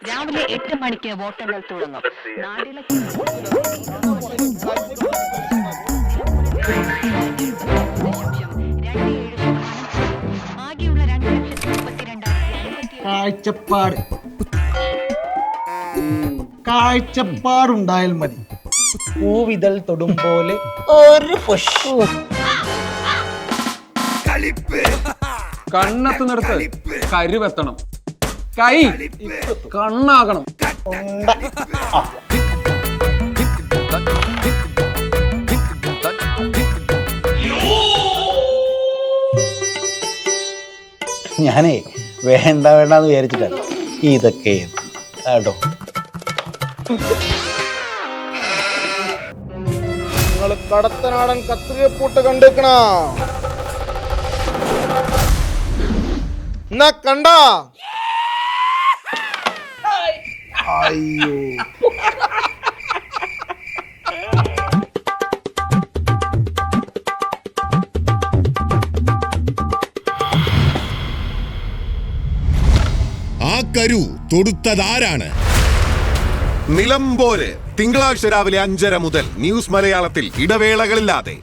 രാവിലെ 8 മണിക്ക് വോട്ടെണ്ണൽ തുടങ്ങും. നാട്ടിലെ ആകെയുള്ള 2,32,000 കാഴ്ചപ്പാടുണ്ടായാൽ മതി. പൂവിതൾ തൊടും പോലെ ഒരു പുഷ്. കണ്ണെത്തുന്നിടത്ത് കരുവെത്തണം, കൈ കണ്ണാകണം. ഞാനേ വേണ്ട വേണ്ടെന്ന് വിചാരിച്ചിട്ടാണ് ഇതൊക്കെ കേട്ടോ. നിങ്ങൾ കടത്തനാടൻ കത്രികപ്പൂട്ട് കണ്ടേക്കണ എന്നാ കണ്ട. അയ്യോ ആ കരു തൊടുത്തതാരാണ്? നിലംപോര് തിങ്കളാഴ്ച രാവിലെ 5:30 മുതൽ ന്യൂസ് മലയാളത്തിൽ ഇടവേളകളില്ലാതെ.